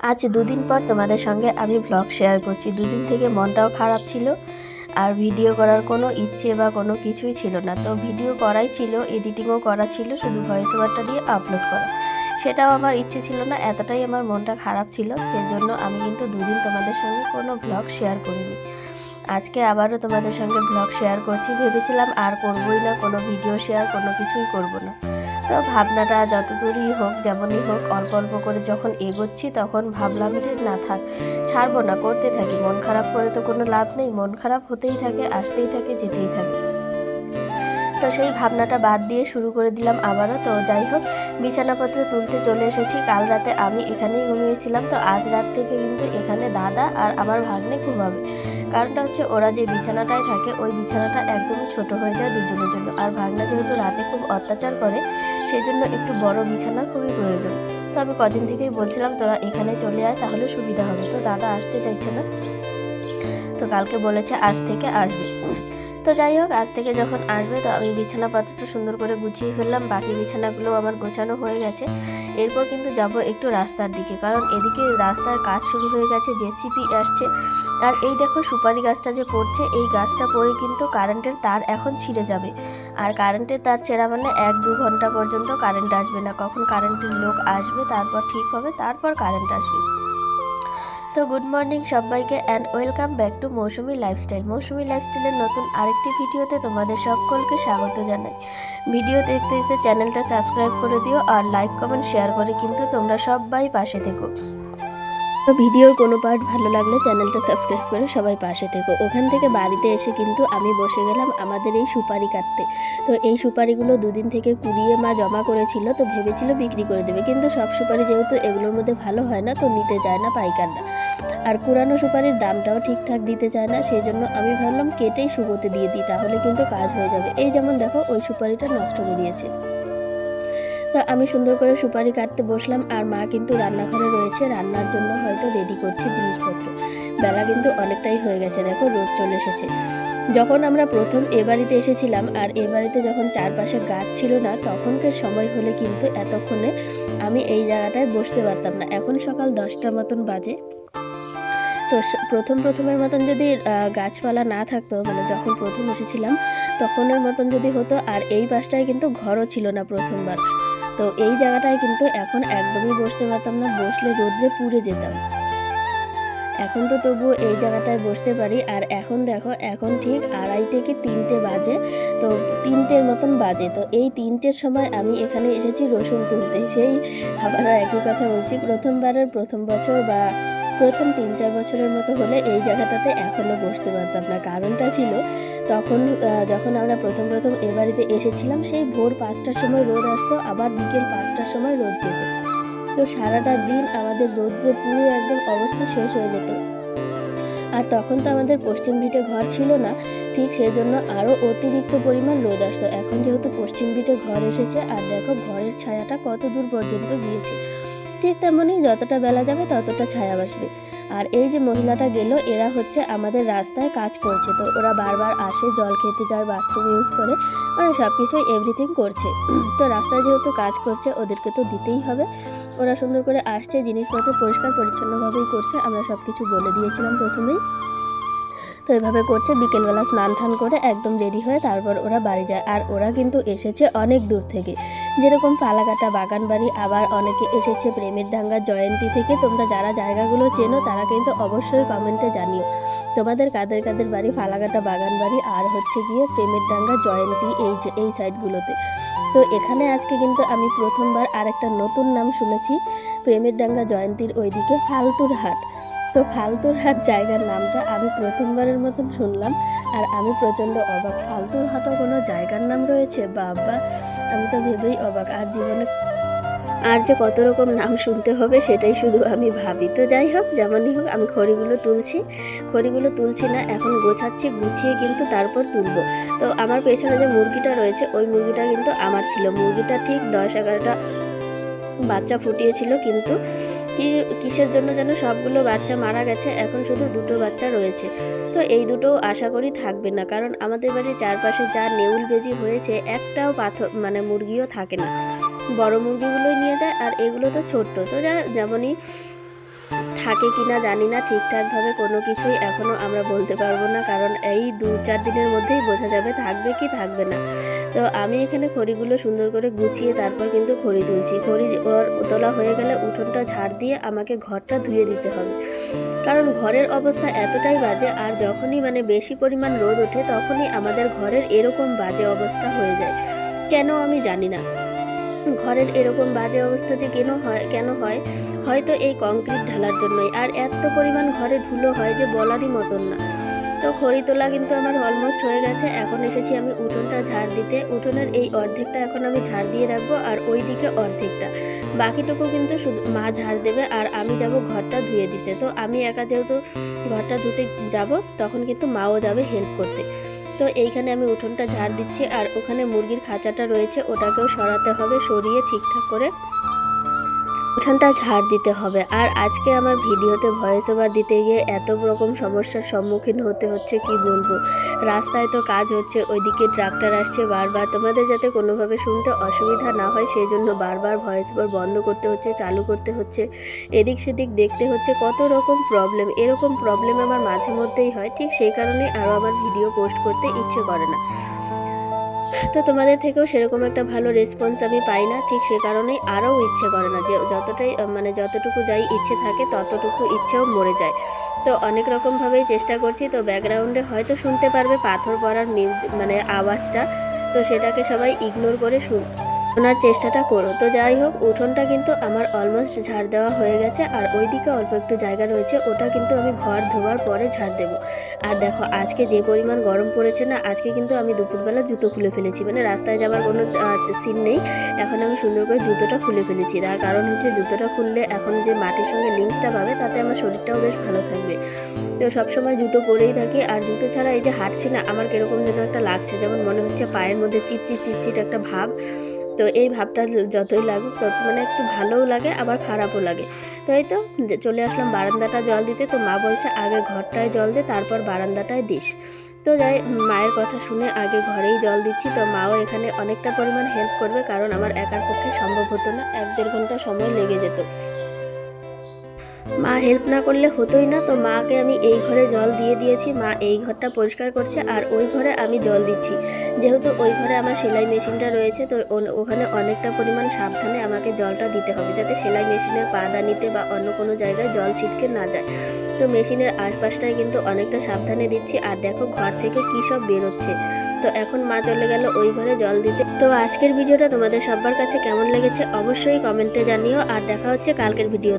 আজ দুদিন পর তোমাদের সঙ্গে আমি ব্লগ শেয়ার করছি। দুদিন থেকে মনটাও খারাপ ছিল, আর ভিডিও করার কোনো ইচ্ছে বা কোনো কিছুই ছিল না। তো ভিডিও করাই ছিল, এডিটিংও করা ছিল, শুধু ভয়েস ওভারটা দিয়ে আপলোড করা, সেটাও আমার ইচ্ছে ছিল না। এতটাই আমার মনটা খারাপ ছিল, সেজন্য আমি কিন্তু দুদিন তোমাদের সঙ্গে কোনো ব্লগ শেয়ার করিনি। আজকে আবারও তোমাদের সঙ্গে ব্লগ শেয়ার করছি। ভেবেছিলাম আর করবোই না, কোনো ভিডিও শেয়ার কোনো কিছুই করব না। তো ভাবনাটা যতদূরই হোক, যেমনই হোক, অল্প অল্প করে যখন এগোচ্ছি তখন ভাবলাম যে না থাক, ছাড়বো না, করতে থাকি। মন খারাপ করে তো কোনো লাভ নেই, মন খারাপ হতেই থাকে, আসতেই থাকে, যেতেই থাকে। তো সেই ভাবনাটা বাদ দিয়ে শুরু করে দিলাম আবারও। তো যাই হোক, বিছানাপত্র তুলতে চলে এসেছি। কাল রাতে আমি এখানেই ঘুমিয়েছিলাম, তো আজ রাত থেকে কিন্তু এখানে দাদা আর আমার ভাগ্নে ঘুমাবে। কারণটা হচ্ছে ওরা যে বিছানাটায় থাকে ওই বিছানাটা একদমই ছোট হয়ে যায় দুজনের জন্য, আর ভাগনা যেহেতু রাতে খুব অত্যাচার করে সেই জন্য একটু বড় বিছানা খুবই প্রয়োজন। তো আমি কদিন থেকেই বলছিলাম তোরা এখানে চলে আয়, তাহলে সুবিধা হবে। তো দাদা আসতে চাইছে না, তো কালকে বলেছে আজ থেকে আসবে। তো যাই হোক, আজ থেকে যখন আসবে তো আমি বিছানাপত্রটা সুন্দর করে গুছিয়ে ফেললাম। বাকি বিছানাগুলো আমার গোছানো হয়ে গেছে। এরপর কিন্তু যাব একটু রাস্তার দিকে, কারণ এদিকে রাস্তার কাজ শুরু হয়ে গেছে, জেসিপি আসছে। আর এই দেখো সুপারি গাছটা যে পড়ছে, এই গাছটা পড়ে কিন্তু কারেন্টের তার এখন ছিঁড়ে যাবে। আর কারেন্টের তার ছেঁড়া মানে 1-2 ঘন্টা পর্যন্ত কারেন্ট আসবে না। কখন কারেন্টের লোক আসবে তারপর ঠিক হবে, তারপর কারেন্ট আসবে। তো গুড মর্নিং সবাইকে, and welcome back to Mousumi lifestyle. মৌসুমি লাইফস্টাইলের নতুন আরেকটি ভিডিওতে তোমাদের সকলকে স্বাগত জানাই। ভিডিও দেখতে দেখতে চ্যানেলটা সাবস্ক্রাইব করে দিও, আর লাইক কমেন্ট শেয়ার করে কিন্তু তোমরা সবাই পাশে থেকো। তো ভিডিওর কোনো পার্ট ভালো লাগলে চ্যানেলটা সাবস্ক্রাইব করে সবাই পাশে থেকো। ওখান থেকে বাড়িতে এসে কিন্তু আমি বসে গেলাম আমাদের এই সুপারি কাটতে। তো এই সুপারিগুলো দুদিন থেকে কুড়িয়ে মা জমা করেছিল, তো ভেবেছিল বিক্রি করে দেবে, কিন্তু সব সুপারি যেহেতু এগুলোর মধ্যে ভালো হয় না, তো নিতে চায় না পাইকাররা। আর পুরানো সুপারির দামটাও ঠিকঠাক দিতে চায় না, সেই জন্য আমি ভাবলাম কেটেই শুকোতে দিয়ে দিই, তাহলে কিন্তু কাজ হয়ে যাবে। এই যেমন দেখো, ওই সুপারিটা নষ্ট বেরিয়েছে। তো আমি সুন্দর করে সুপারি কাটতে বসলাম, আর মা কিন্তু রান্নাঘরে রয়েছে, রান্নার জন্য হয়তো রেডি করছে জিনিসপত্র। বেলা কিন্তু অনেকটাই হয়ে গেছে, দেখো রোদ চলে এসেছে। যখন আমরা প্রথম এ বাড়িতে এসেছিলাম, আর এ বাড়িতে যখন চারপাশে গাছ ছিল না, তখনকার সময় হলে কিন্তু এতক্ষণে আমি এই জায়গাটায় বসতে পারতাম না। এখন সকাল 10টার মতন বাজে। তো প্রথমের মতন যদি গাছপালা না থাকতো, মানে যখন প্রথম এসেছিলাম তখনের মতন যদি হতো, আর এই পাশটায় কিন্তু ঘরও ছিল না প্রথমবার, তো এই জায়গাটায় কিন্তু এখন একদমই বসতে পারতাম না, বসলে রোদ্রে পুড়ে যেতাম। এখন তো তবুও এই জায়গাটায় বসতে পারি। আর এখন দেখো, এখন ঠিক 2:30 থেকে 3টে বাজে, তো 3টের মতন বাজে। তো এই 3টের সময় আমি এখানে এসেছি রসুন তুলতে। সেই আবারও একই কথা বলছি, প্রথমবারের প্রথম বছর বা প্রথম 3-4 বছরের মতো হলে এই জায়গাটাতে এখনও বসতে পারতাম না। কারণটা ছিল, তখন যখন আমরা প্রথম এ বাড়িতে এসেছিলাম, সেই ভোর 5টার সময় রোদ আসতো, আবার বিকেল 5টার সময় রোদ যেত। তো সারাটা দিন আমাদের রোদ্রে পুরো একদম অবস্থা শেষ হয়ে যেত। আর তখন তো আমাদের পশ্চিম ভিটে ঘর ছিল না, ঠিক সেই জন্য আরও অতিরিক্ত পরিমাণ রোদ আসতো। এখন যেহেতু পশ্চিম ভিটে ঘর এসেছে, আর দেখো ঘরের ছায়াটা কত দূর পর্যন্ত গিয়েছে, ঠিক তেমনই যতটা বেলা যাবে ততটা ছায়া আসবে। আর এই যে মহিলাটা গেল, এরা হচ্ছে আমাদের রাস্তায় কাজ করছে। তো ওরা বারবার আসে, জল খেতে যায়, বাথরুম ইউজ করে, মানে সব কিছুই এভরিথিং করছে। তো রাস্তায় যেহেতু কাজ করছে, ওদেরকে তো দিতেই হবে। ওরা সুন্দর করে আসছে, জিনিসপত্র পরিষ্কার পরিচ্ছন্নভাবেই করছে, আমরা সব কিছু বলে দিয়েছিলাম প্রথমেই। তো এভাবে করছে, বিকেলবেলা স্নান টান করে একদম রেডি হয়ে তারপর ওরা বাড়ি যায়। আর ওরা কিন্তু এসেছে অনেক দূর থেকে, যেরকম ফালাকাটা বাগানবাড়ি, আবার অনেকে এসেছে প্রেমের ডাঙ্গা জয়ন্তী থেকে। তোমরা যারা জায়গাগুলো চেনো তারা কিন্তু অবশ্যই কমেন্টে জানিও তোমাদের কাদের কাদের বাড়ি ফালাকাটা বাগানবাড়ি আর হচ্ছে গিয়ে প্রেমের ডাঙ্গা জয়ন্তী এই সাইডগুলোতে। তো এখানে আজকে কিন্তু আমি প্রথমবার আরেকটা নতুন নাম শুনেছি, প্রেমের ডাঙ্গা জয়ন্তীর ওইদিকে ফালতুর হাট। তো ফালতুর হাট জায়গার নামটা আমি প্রথমবারের মতন শুনলাম, আর আমি প্রচণ্ড অবাক। ফালতুর হাটও কোনো জায়গার নাম রয়েছে, বাবা! আমি তো ভেবেই অবাক। আর জীবনে আর যে কত রকম নাম শুনতে হবে সেটাই শুধু আমি ভাবি। তো যাই হোক, যেমনই হোক, আমি খড়িগুলো তুলছি না, এখন গোছাচ্ছি, গুছিয়ে কিন্তু তারপর তুলবো। তো আমার পেছনে যে মুরগিটা রয়েছে, ওই মুরগিটা কিন্তু আমার ছিল। মুরগিটা ঠিক 10-11টা বাচ্চা ফুটিয়েছিল, কিন্তু কিসের জন্য যেন সবগুলো বাচ্চা মারা গেছে, এখন শুধু 2টো বাচ্চা রয়েছে। তো এই দুটো আশা করি থাকবে না, কারণ আমাদের বাড়ির চারপাশে যা নেউল বেজি হয়েছে, একটাও পাথর মানে মুরগিও থাকে না, বড় মুরগিগুলোই নিয়ে যায়, আর এগুলো তো ছোট্ট। তো যেমনই থাকে কি না জানি না, ঠিকঠাকভাবে কোনো কিছুই এখনও আমরা বলতে পারবো না, কারণ এই 2-4 দিনের মধ্যেই বোঝা যাবে থাকবে কি থাকবে না। তো আমি এখানে খড়িগুলো সুন্দর করে গুছিয়ে তারপর কিন্তু খড়ি তুলছি। খড়ি ওর তোলা হয়ে গেলে উঠোনটা ঝাড় দিয়ে আমাকে ঘরটা ধুয়ে দিতে হবে, কারণ ঘরের অবস্থা এতটাই বাজে। আর যখনই মানে বেশি পরিমাণ রোদ ওঠে তখনই আমাদের ঘরের এরকম বাজে অবস্থা হয়ে যায়, কেন আমি জানি না। ঘরের এরকম বাজে অবস্থা যে কেন হয়, হয়তো এই কংক্রিট ঢালার জন্যই। আর এত পরিমাণ ঘরে ধুলো হয় যে বলারই মতন না। তো খড়ি তোলা কিন্তু আমার অলমোস্ট হয়ে গেছে। এখন এসেছি আমি উঠোনটা ঝাড় দিতে। উঠোনের এই অর্ধেকটা এখন আমি ঝাড় দিয়ে রাখবো, আর ওই দিকে অর্ধেকটা, বাকিটুকু কিন্তু শুধু মা ঝাড় দেবে, আর আমি যাব ঘরটা ধুয়ে দিতে। তো আমি একা যেহেতু ঘরটা ধুতে যাব, তখন কিন্তু মাও যাবে হেল্প করতে। তো এইখানে আমি উঠোনটা ঝাড় দিচ্ছি, আর ওখানে মুরগির খাঁচাটা রয়েছে ওটাকেও সরাতে হবে, সরিয়ে ঠিকঠাক করে উঠোনটা ঝাড় দিতে হবে। আর আজকে আমার ভিডিওতে ভয়েস ওভার দিতে গিয়ে এত রকম সমস্যার সম্মুখীন হতে হচ্ছে কি বলবো। রাস্তায় তো কাজ হচ্ছে, ওইদিকে ট্রাক্টর আসছে বারবার, তোমাদের যাতে কোনোভাবে শুনতে অসুবিধা না হয় সেই জন্য বারবার ভয়েস ওভার বন্ধ করতে হচ্ছে, চালু করতে হচ্ছে, এদিক সেদিক দেখতে হচ্ছে, কত রকম প্রবলেম। এরকম প্রবলেম আমার মাঝে মধ্যেই হয়, ঠিক সেই কারণেই আরও আমার ভিডিও পোস্ট করতে ইচ্ছে করে না। তো তোমাদের থেকেও সেরকম একটা ভালো রেসপন্স আমি পাই না, ঠিক সে কারণেই আরও ইচ্ছে করে না, যে যতটাই মানে যতটুকু যাই ইচ্ছে থাকে ততটুকু ইচ্ছেও মরে যায়। তো অনেক রকমভাবেই চেষ্টা করছি। তো ব্যাকগ্রাউন্ডে হয়তো শুনতে পারবে পাথর পড়ার মানে আওয়াজটা, তো সেটাকে সবাই ইগনোর করে শোনার চেষ্টাটা করো। তো যাই হোক, উঠোনটা কিন্তু আমার অলমোস্ট ঝাড় দেওয়া হয়ে গেছে, আর ওইদিকে অল্প একটু জায়গা রয়েছে, ওটা কিন্তু আমি ঘর ধোয়ার পরে ঝাড় দেবো। আর দেখো আজকে যে পরিমাণ গরম পড়েছে না, আজকে কিন্তু আমি দুপুরবেলা জুতো খুলে ফেলেছি, মানে রাস্তায় যাওয়ার কোনো সিন নেই, এখন আমি সুন্দর করে জুতোটা খুলে ফেলেছি। তার কারণ হচ্ছে জুতোটা খুললে এখন যে মাটির সঙ্গে লিঙ্কটা পাবে, তাতে আমার শরীরটাও বেশ ভালো থাকবে। তো সবসময় জুতো পরেই থাকি, আর জুতো ছাড়া এই যে হাঁটছি না, আমার কিরকম যেন একটা লাগছে, যেমন মনে হচ্ছে পায়ের মধ্যে চিটচিট চিটচিট একটা ভাব। তো এই ভাবটা যতই লাগুক তত মানে একটু ভালোও লাগে, আবার খারাপও লাগে। তো এই তো চলে আসলাম বারান্দাটা জল দিতে। তো মা বলছে আগে ঘরটায় জল দে, তারপর বারান্দাটায় দিস। তো যাই, মায়ের কথা শুনে আগে ঘরেই জল দিচ্ছি। তো মাও এখানে অনেকটা পরিমাণ হেল্প করবে, কারণ আমার একার পক্ষে সম্ভব হতো না, 1-1.5 ঘন্টা সময় লেগে যেত। মা হেল্প না করলে হতোই না। তো মাকে আমি এই ঘরে জল দিয়ে দিয়েছি, মা এই ঘরটা পরিষ্কার করছে, আর ওই ঘরে আমি জল দিচ্ছি। যেহেতু ওই ঘরে আমার সেলাই মেশিনটা রয়েছে, তো ওখানে অনেকটা পরিমাণ সাবধানে আমাকে জলটা দিতে হবে, যাতে সেলাই মেশিনের পাদানিতে বা অন্য কোনো জায়গায় জল ছিটকে না যায়। তো মেশিনের আশপাশটায় কিন্তু অনেকটা সাবধানে দিচ্ছি। আর দেখো ঘর থেকে কী সব বেরোচ্ছে। তো এখন মা চলে গেল ওই ঘরে জল দিতে। তো আজকের ভিডিওটা তোমাদের সবার কাছে কেমন লেগেছে অবশ্যই কমেন্টে জানিও, আর দেখা হচ্ছে কালকের ভিডিও।